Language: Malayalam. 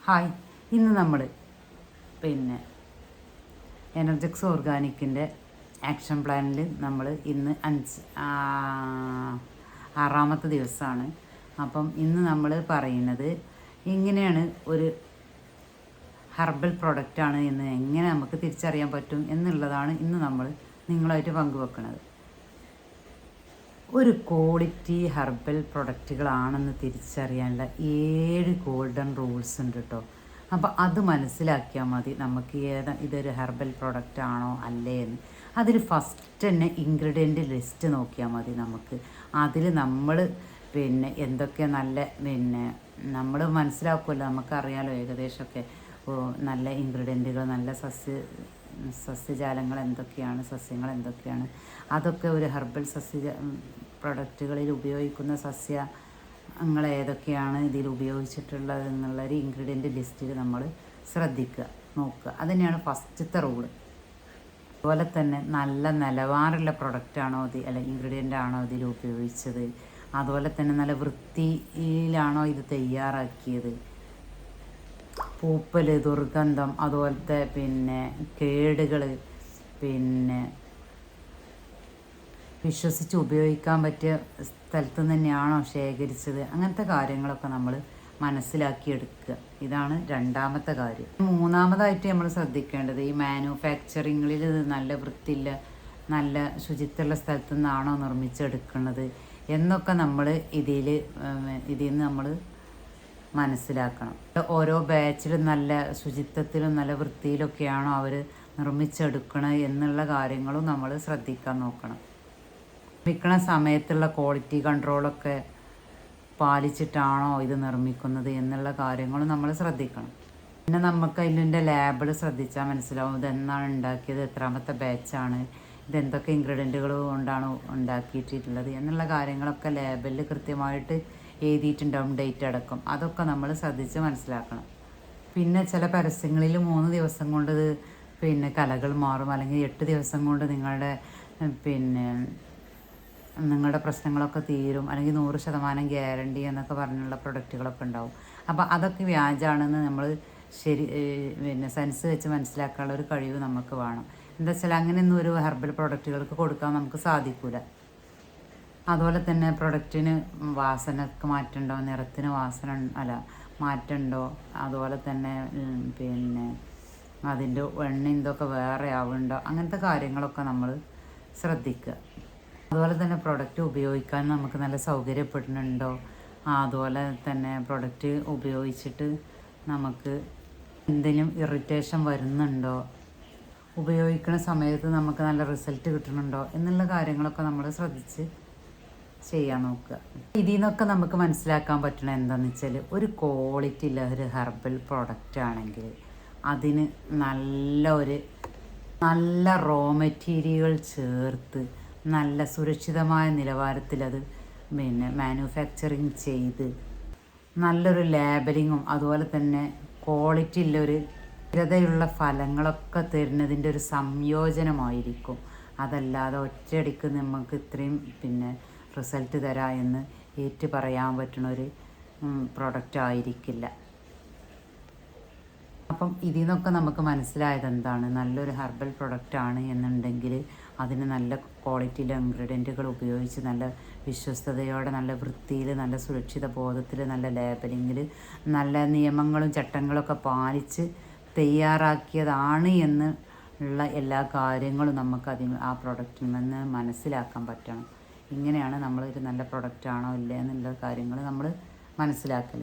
ഹായ്, ഇന്ന് നമ്മൾ പിന്നെ എനർജെക്സ് ഓർഗാനിക്കിൻ്റെ ആക്ഷൻ പ്ലാനിൽ നമ്മൾ ഇന്ന് ആറാമത്തെ ദിവസമാണ്. അപ്പം ഇന്ന് നമ്മൾ പറയുന്നത് ഇങ്ങനെയാണ് ഒരു ഹെർബൽ പ്രൊഡക്റ്റാണ് എന്ന് എങ്ങനെ നമുക്ക് തിരിച്ചറിയാൻ പറ്റും എന്നുള്ളതാണ് ഇന്ന് നമ്മൾ നിങ്ങളായിട്ട് പങ്കുവെക്കുന്നത്. ഒരു ക്വാളിറ്റി ഹെർബൽ പ്രൊഡക്റ്റുകളാണെന്ന് തിരിച്ചറിയാനുള്ള 7 ഗോൾഡൻ റൂൾസ് ഉണ്ട് കേട്ടോ. അപ്പോൾ അത് മനസ്സിലാക്കിയാൽ മതി നമുക്ക് ഇതൊരു ഹെർബൽ പ്രൊഡക്റ്റ് ആണോ അല്ലേ എന്ന്. അതിൽ ഫസ്റ്റ് തന്നെ ഇൻഗ്രീഡിയൻ്റ് ലിസ്റ്റ് നോക്കിയാൽ മതി നമുക്ക്. അതിൽ നമ്മൾ എന്തൊക്കെ നല്ല നമ്മൾ മനസ്സിലാക്കുമല്ലോ, നമുക്കറിയാലോ ഏകദേശമൊക്കെ നല്ല ഇൻഗ്രീഡിയൻറ്റുകൾ, നല്ല സസ്യജാലങ്ങൾ എന്തൊക്കെയാണ്, സസ്യങ്ങൾ എന്തൊക്കെയാണ്, അതൊക്കെ ഒരു ഹെർബൽ പ്രൊഡക്റ്റുകളിൽ ഉപയോഗിക്കുന്ന സസ്യങ്ങൾ ഏതൊക്കെയാണ് ഇതിൽ ഉപയോഗിച്ചിട്ടുള്ളത് എന്നുള്ളൊരു ഇൻഗ്രീഡിയൻ്റ് ലിസ്റ്റിൽ നമ്മൾ ശ്രദ്ധിക്കുക, നോക്കുക. അതുതന്നെയാണ് ഫസ്റ്റത്തെ റൂള്. അതുപോലെ തന്നെ നല്ല നിലവാരമുള്ള പ്രൊഡക്റ്റാണോ അല്ല ഇൻഗ്രീഡിയൻ്റ് ആണോ ഇതിൽ ഉപയോഗിച്ചത്, അതുപോലെ തന്നെ നല്ല വൃത്തിയിലാണോ ഇത് തയ്യാറാക്കിയത്, പൂപ്പൽ, ദുർഗന്ധം, അതുപോലത്തെ കേടുകൾ, വിശ്വസിച്ച് ഉപയോഗിക്കാൻ പറ്റിയ സ്ഥലത്തു നിന്ന് തന്നെയാണോ ശേഖരിച്ചത്, അങ്ങനത്തെ കാര്യങ്ങളൊക്കെ നമ്മൾ മനസ്സിലാക്കിയെടുക്കുക. ഇതാണ് രണ്ടാമത്തെ കാര്യം. മൂന്നാമതായിട്ട് നമ്മൾ ശ്രദ്ധിക്കേണ്ടത് ഈ മാനുഫാക്ചറിങ്ങിൽ നല്ല വൃത്തിയില്ല, നല്ല ശുചിത്വമുള്ള സ്ഥലത്തു നിന്നാണോ നിർമ്മിച്ചെടുക്കുന്നത് എന്നൊക്കെ നമ്മൾ ഇതിൽ നിന്ന് നമ്മൾ മനസ്സിലാക്കണം. ഓരോ ബാച്ചിലും നല്ല ശുചിത്വത്തിലും നല്ല വൃത്തിയിലൊക്കെയാണോ അവർ നിർമ്മിച്ചെടുക്കണത് എന്നുള്ള കാര്യങ്ങളും നമ്മൾ ശ്രദ്ധിക്കാൻ നോക്കണം. നിർമ്മിക്കണ സമയത്തുള്ള ക്വാളിറ്റി കൺട്രോളൊക്കെ പാലിച്ചിട്ടാണോ ഇത് നിർമ്മിക്കുന്നത് എന്നുള്ള കാര്യങ്ങളും നമ്മൾ ശ്രദ്ധിക്കണം. പിന്നെ നമുക്ക് അതിൻ്റെ ലേബിൾ ശ്രദ്ധിച്ചാൽ മനസ്സിലാവും ഇതെന്നാണ് ഉണ്ടാക്കിയത്, എത്രാമത്തെ ബാച്ചാണ്, ഇതെന്തൊക്കെ ഇൻഗ്രീഡിയൻറ്റുകൾ കൊണ്ടാണ് ഉണ്ടാക്കിയിട്ടുള്ളത് എന്നുള്ള കാര്യങ്ങളൊക്കെ ലേബലിൽ കൃത്യമായിട്ട് എഴുതിയിട്ടുണ്ടാവും, ഡേറ്റ് അടക്കം. അതൊക്കെ നമ്മൾ ശ്രദ്ധിച്ച് മനസ്സിലാക്കണം. പിന്നെ ചില പരസ്യങ്ങളിൽ 3 ദിവസം കൊണ്ട് കലകൾ മാറും, അല്ലെങ്കിൽ 8 ദിവസം കൊണ്ട് നിങ്ങളുടെ പ്രശ്നങ്ങളൊക്കെ തീരും, അല്ലെങ്കിൽ 100% ഗ്യാരണ്ടി എന്നൊക്കെ പറഞ്ഞുള്ള പ്രൊഡക്റ്റുകളൊക്കെ ഉണ്ടാവും. അപ്പോൾ അതൊക്കെ വ്യാജാണെന്ന് നമ്മൾ സെൻസ് വെച്ച് മനസ്സിലാക്കാനുള്ള ഒരു കഴിവ് നമുക്ക് വേണം. എന്താ വെച്ചാൽ അങ്ങനെയൊന്നും ഒരു ഹെർബൽ പ്രൊഡക്റ്റുകൾക്ക് കൊടുക്കാൻ നമുക്ക് സാധിക്കില്ല. അതുപോലെ തന്നെ പ്രൊഡക്റ്റിന് വാസനക്ക് മാറ്റമുണ്ടോ, നിറത്തിന് മാറ്റമുണ്ടോ, അതുപോലെ തന്നെ അതിൻ്റെ എണ്ണ എന്തൊക്കെ വേറെ ആവുന്നുണ്ടോ, അങ്ങനത്തെ കാര്യങ്ങളൊക്കെ നമ്മൾ ശ്രദ്ധിക്കുക. അതുപോലെ തന്നെ പ്രൊഡക്റ്റ് ഉപയോഗിക്കാൻ നമുക്ക് നല്ല സൗകര്യപ്പെടുന്നുണ്ടോ, അതുപോലെ തന്നെ പ്രൊഡക്റ്റ് ഉപയോഗിച്ചിട്ട് നമുക്ക് എന്തെങ്കിലും ഇറിറ്റേഷൻ വരുന്നുണ്ടോ, ഉപയോഗിക്കുന്ന സമയത്ത് നമുക്ക് നല്ല റിസൾട്ട് കിട്ടുന്നുണ്ടോ എന്നുള്ള കാര്യങ്ങളൊക്കെ നമ്മൾ ശ്രദ്ധിച്ച് ചെയ്യാൻ നോക്കുക. ഇതിൽ നിന്നൊക്കെ നമുക്ക് മനസ്സിലാക്കാൻ പറ്റണ എന്താണെന്ന് വെച്ചാൽ ഒരു ക്വാളിറ്റി ഉള്ള ഒരു ഹെർബൽ പ്രൊഡക്റ്റ് ആണെങ്കിൽ അതിന് നല്ല റോ മെറ്റീരിയൽ ചേർത്ത് നല്ല സുരക്ഷിതമായ നിലവാരത്തിൽ അത് മാനുഫാക്ചറിങ് ചെയ്ത് നല്ലൊരു ലേബലിങ്ങും അതുപോലെ തന്നെ ക്വാളിറ്റി ഉള്ളൊരു സ്ഥിരതയുള്ള ഫലങ്ങളൊക്കെ തരുന്നതിൻ്റെ ഒരു സംയോജനമായിരിക്കും. അതല്ലാതെ ഒറ്റയടിക്ക് നമുക്ക് ഇത്രയും റിസൾട്ട് തരാം എന്ന് ഏറ്റു പറയാൻ പറ്റുന്ന ഒരു പ്രൊഡക്റ്റ് ആയിരിക്കില്ല. അപ്പം ഇതിൽ നിന്നൊക്കെ നമുക്ക് മനസ്സിലായത് എന്താണ്, നല്ലൊരു ഹെർബൽ പ്രൊഡക്റ്റ് ആണ് എന്നുണ്ടെങ്കിൽ അതിന് നല്ല ക്വാളിറ്റിയിലെ ഇൻഗ്രീഡിയൻറ്റുകൾ ഉപയോഗിച്ച് നല്ല വിശ്വസ്തയോടെ നല്ല വൃത്തിയിൽ നല്ല സുരക്ഷിത ബോധത്തിൽ നല്ല ലേബലിങ്ങിൽ നല്ല നിയമങ്ങളും ചട്ടങ്ങളൊക്കെ പാലിച്ച് തയ്യാറാക്കിയതാണ് എന്നുള്ള എല്ലാ കാര്യങ്ങളും നമുക്ക് ആ പ്രൊഡക്റ്റിൽ നിന്ന് മനസ്സിലാക്കാൻ പറ്റണം. ഇങ്ങനെയാണ് നമ്മളൊരു നല്ല പ്രൊഡക്റ്റ് ആണോ ഇല്ലേ എന്നുള്ള കാര്യങ്ങൾ നമ്മൾ മനസ്സിലാക്കൽ.